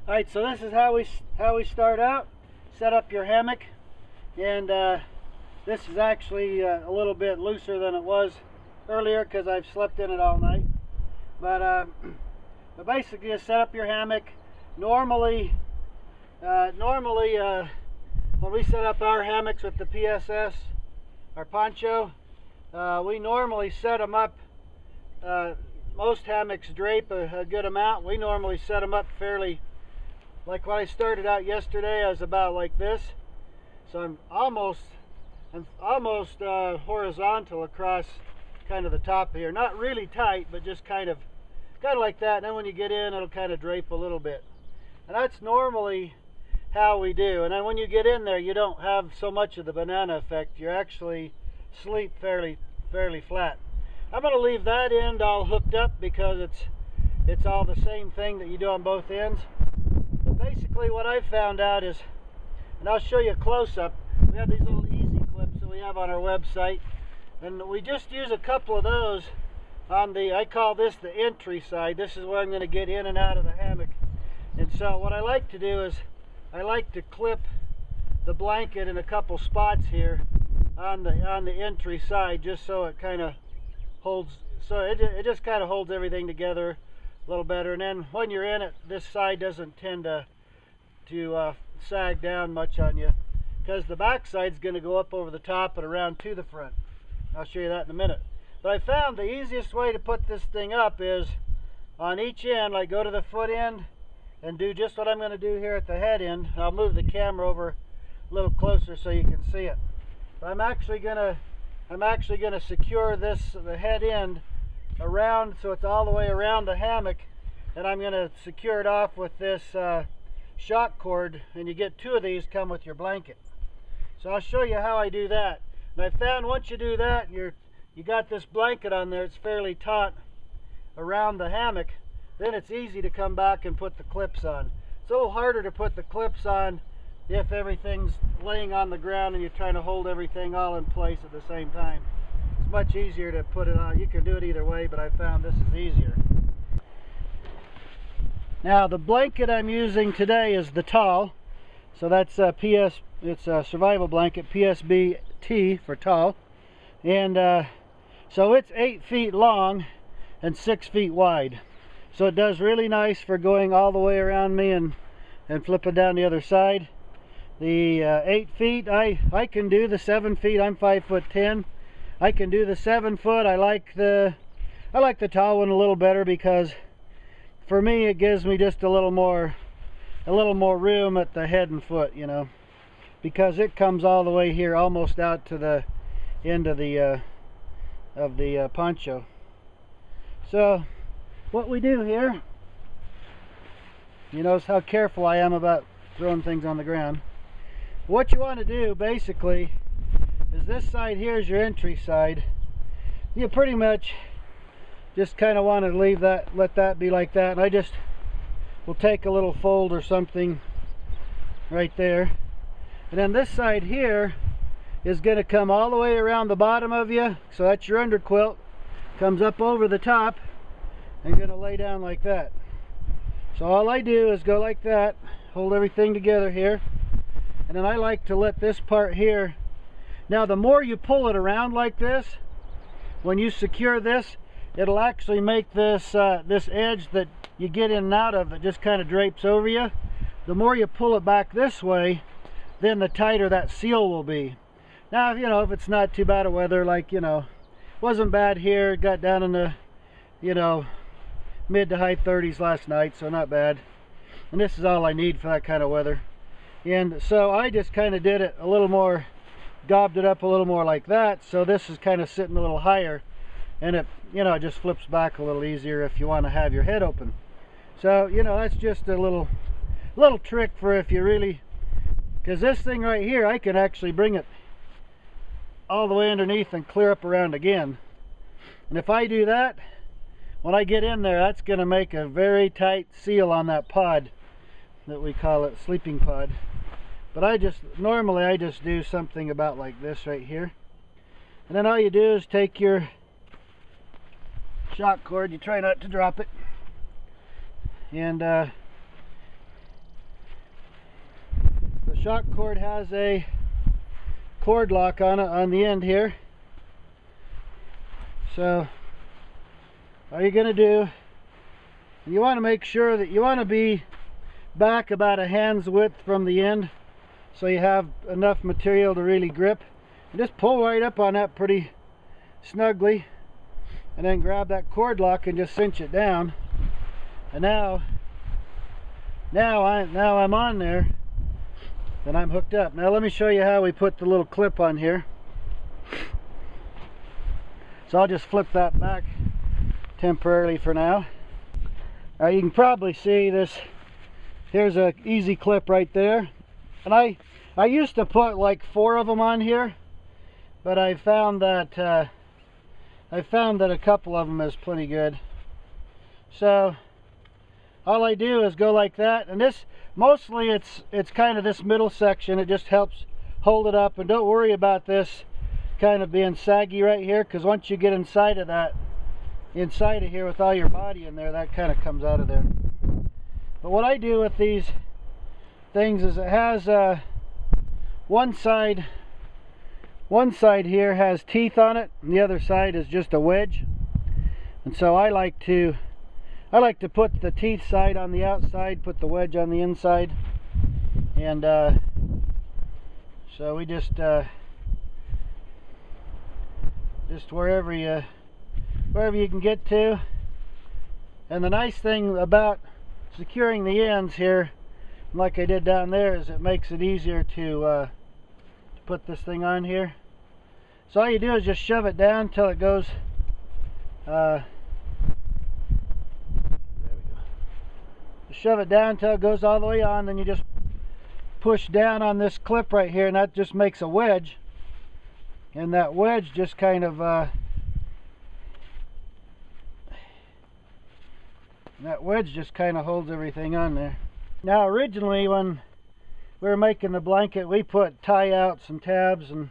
Alright, so this is how we start out. Set up your hammock, and this is actually a little bit looser than it was earlier because I've slept in it all night. But basically, you set up your hammock. Normally, when we set up our hammocks with the PSS, our Poncho, we normally set them up. Most hammocks drape a good amount. We normally set them up fairly. Like when I started out yesterday, I was about like this, so I'm almost horizontal across kind of the top here. Not really tight, but just kind of like that. And then when you get in, it'll kind of drape a little bit. And that's normally how we do. And then when you get in there, you don't have so much of the banana effect. You actually sleep fairly flat. I'm going to leave that end all hooked up because it's all the same thing that you do on both ends. Basically what I found out is, and I'll show you a close-up, we have these little easy clips that we have on our website, and we just use a couple of those on the, I call this the entry side. This is where I'm going to get in and out of the hammock. And so what I like to do is I like to clip the blanket in a couple spots here on the entry side, just so it kind of holds, so it just kind of holds everything together a little better. And then when you're in it, this side doesn't tend to sag down much on you, because the back side's going to go up over the top and around to the front. I'll show you that in a minute. But I found the easiest way to put this thing up is on each end, like go to the foot end and do just what I'm going to do here at the head end. I'll move the camera over a little closer so you can see it. But I'm actually going to secure the head end around, so it's all the way around the hammock, and I'm going to secure it off with this shock cord, and you get two of these come with your blanket. So I'll show you how I do that. And I found once you do that, you got this blanket on there, it's fairly taut around the hammock, then it's easy to come back and put the clips on. It's a little harder to put the clips on if everything's laying on the ground and you're trying to hold everything all in place at the same time. It's much easier to put it on. You can do it either way, but I found this is easier. Now the blanket I'm using today is the tall, so that's it's a survival blanket, PSB-T for tall, and so it's 8 feet long and 6 feet wide. So it does really nice for going all the way around me and flipping down the other side. The 8 feet, I can do the 7 feet. I'm 5'10". I can do the 7 foot. I like the tall one a little better because for me it gives me just a little more room at the head and foot, you know, because it comes all the way here, almost out to the end of the poncho. So what we do here, you notice how careful I am about throwing things on the ground. What you want to do basically is this side here is your entry side. You pretty much just kind of want to leave that, let that be like that, and I just will take a little fold or something right there, and then this side here is going to come all the way around the bottom of you, so that's your under quilt, comes up over the top and going to lay down like that. So all I do is go like that, hold everything together here, and then I like to let this part here. Now the more you pull it around like this, when you secure this, it'll actually make this this edge that you get in and out of that just kind of drapes over you. The more you pull it back this way, then the tighter that seal will be. Now, you know, if it's not too bad of weather, like, you know, wasn't bad here, got down in the, you know, mid to high 30s last night, so not bad. And this is all I need for that kind of weather. And so I just kind of did it a little more, gobbed it up a little more like that, so this is kind of sitting a little higher, and it, you know, it just flips back a little easier if you want to have your head open. So, you know, that's just a little trick for if you really, because this thing right here, I can actually bring it all the way underneath and clear up around again. And if I do that, when I get in there, that's going to make a very tight seal on that pod that we call it, sleeping pod. But normally I just do something about like this right here. And then all you do is take your shock cord, you try not to drop it, and shock cord has a cord lock on it on the end here. So all you're going to do, you want to make sure that you want to be back about a hand's width from the end, so you have enough material to really grip. And just pull right up on that pretty snugly, and then grab that cord lock and just cinch it down. And now I'm on there, and I'm hooked up. Now let me show you how we put the little clip on here. So I'll just flip that back temporarily for now. You can probably see this. Here's a easy clip right there, and I used to put like 4 of them on here, but I found that a couple of them is plenty good. So all I do is go like that, and this mostly it's kind of this middle section. It just helps hold it up, and don't worry about this kind of being saggy right here, because once you get inside of here with all your body in there, that kind of comes out of there. But what I do with these things is it has one side here has teeth on it, and the other side is just a wedge. And so I like to put the teeth side on the outside, put the wedge on the inside, and so we just wherever you can get to. And the nice thing about securing the ends here, like I did down there, is it makes it easier to put this thing on here. So all you do is just shove it down till it goes there we go. Just shove it down till it goes all the way on, then you just push down on this clip right here, and that just makes a wedge, and that wedge just kind of holds everything on there. Now originally when we were making the blanket, we put tie outs and tabs and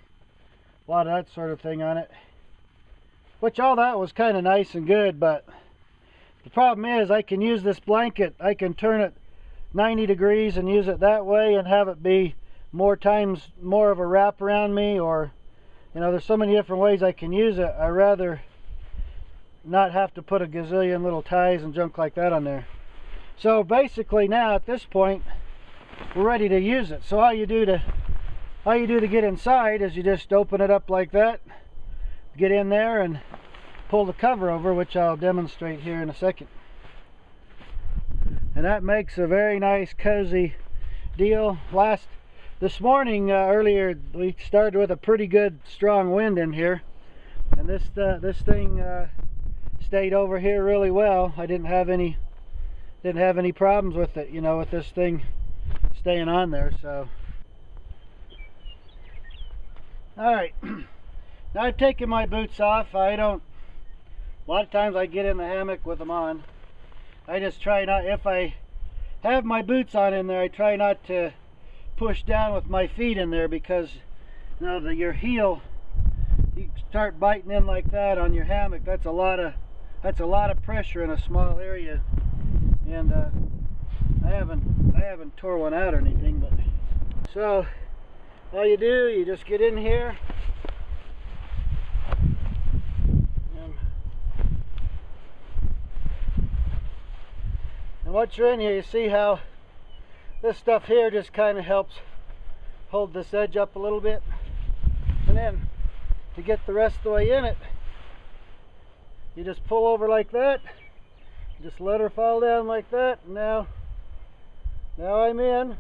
a lot of that sort of thing on it, which all that was kind of nice and good, but the problem is I can use this blanket, I can turn it 90 degrees and use it that way and have it be more of a wrap around me, or there's so many different ways I can use it. I rather not have to put a gazillion little ties and junk like that on there. So basically now at this point we're ready to use it. So all you do to get inside is you just open it up like that, get in there and pull the cover over, which I'll demonstrate here in a second. And that makes a very nice cozy deal. This morning earlier we started with a pretty good strong wind in here, and this thing stayed over here really well. I didn't have any problems with it, with this thing staying on there. So all right, now I've taken my boots off. A lot of times I get in the hammock with them on. I just try not, if I have my boots on in there, I try not to push down with my feet in there, because your heel, you start biting in like that on your hammock, that's a lot of pressure in a small area. And I haven't tore one out or anything, but so all you do, you just get in here and once you're in here, you see how this stuff here just kind of helps hold this edge up a little bit, and then to get the rest of the way in it, you just pull over like that, just let her fall down like that. And now I'm in,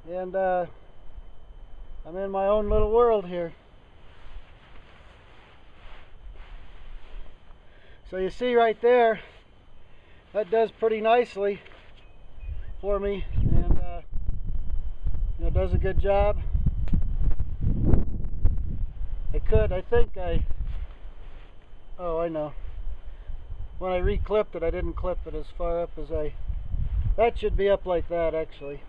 and I'm in my own little world here. So you see right there, that does pretty nicely for me, and it does a good job. I know. When I re-clipped it, I didn't clip it as far up as that should be up like that actually.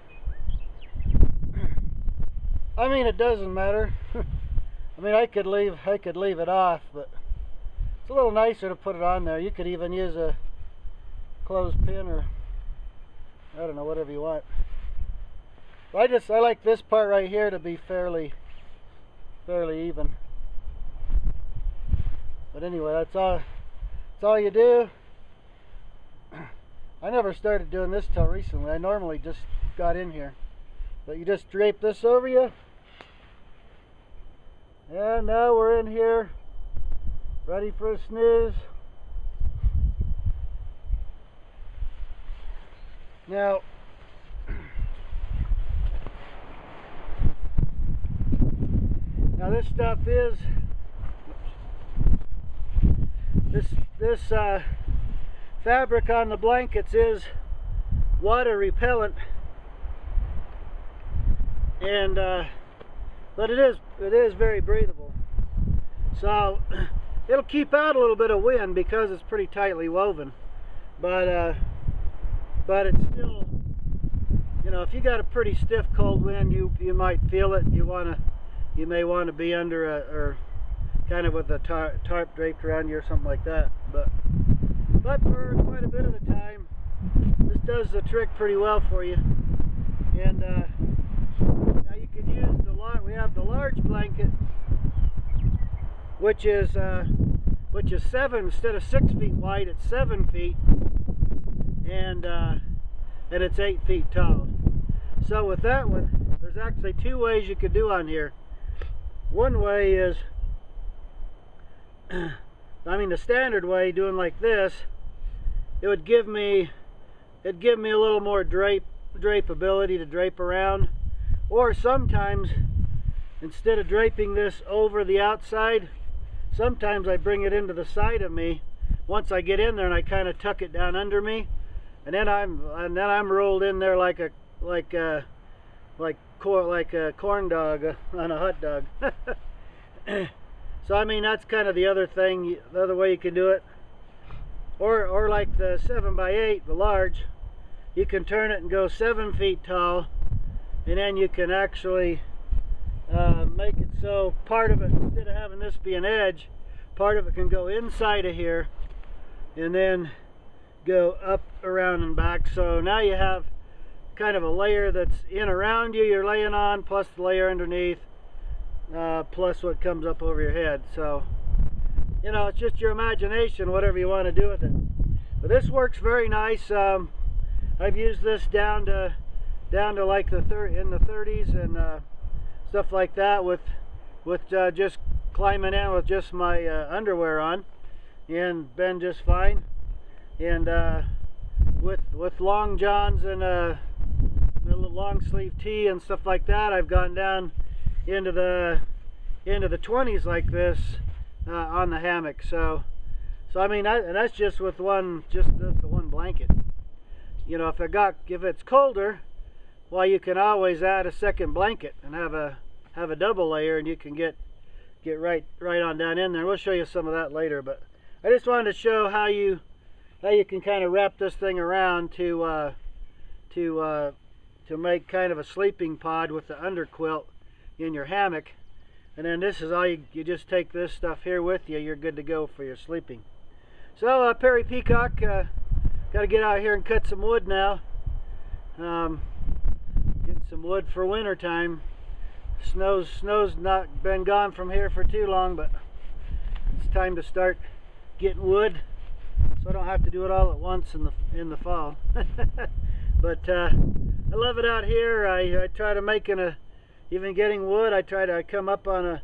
I mean, it doesn't matter. I mean, I could leave it off, but it's a little nicer to put it on there. You could even use a clothespin, or I don't know, whatever you want. I like this part right here to be fairly even. But anyway, that's all you do. I never started doing this till recently. I normally just got in here. But you just drape this over you. And now we're in here, ready for a snooze. Now, this stuff is this fabric on the blankets is water repellent, and but it is very breathable. So it'll keep out a little bit of wind because it's pretty tightly woven, but it's still, you know, if you got a pretty stiff cold wind, you might feel it. You may want to be under or kind of with a tarp draped around you or something like that. But for quite a bit of the time, this does the trick pretty well for you. And now you can use we have the large blanket, which is 7 instead of 6 feet wide. It's 7 feet, and it's 8 feet tall. So with that one, there's actually 2 ways you could do on here. One way is, I mean, the standard way, doing like this, it'd give me a little more drapeability to drape around. Or sometimes, instead of draping this over the outside, sometimes I bring it into the side of me. Once I get in there, and I kind of tuck it down under me, and then I'm rolled in there like a corn dog on a hot dog. So I mean, that's kind of the other thing, the other way you can do it. Or like the 7x8, the large, you can turn it and go 7 feet tall, and then you can actually make it so part of it, instead of having this be an edge, part of it can go inside of here and then go up, around, and back. So now you have kind of a layer that's in around you, you're laying on, plus the layer underneath, plus what comes up over your head. So, you know, it's just your imagination, whatever you want to do with it. But this works very nice. I've used this down to like in the 30s and stuff like that, with just climbing in with just my underwear on, and been just fine. And with long johns and a little long sleeve tee and stuff like that, I've gone down into the 20s like this on the hammock. So I mean, and that's just with the one blanket. You know, if it's colder, well, you can always add a second blanket and have a double layer, and you can get right on down in there. We'll show you some of that later, but I just wanted to show how you can kind of wrap this thing around to make kind of a sleeping pod with the under quilt in your hammock. And then this is all you just take this stuff here with you, you're good to go for your sleeping. So Perry Peacock, got to get out here and cut some wood now. Get some wood for winter time. Snow's not been gone from here for too long, but it's time to start getting wood, so I don't have to do it all at once in the fall. But I love it out here. I try to make even getting wood. I come up on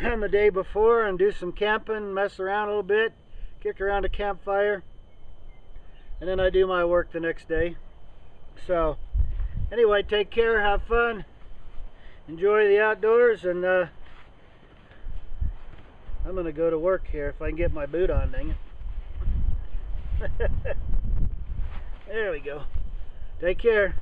on the day before and do some camping, mess around a little bit, kick around a campfire, and then I do my work the next day. So anyway, take care, have fun, enjoy the outdoors, and I'm gonna go to work here if I can get my boot on, dang it. There we go. Take care.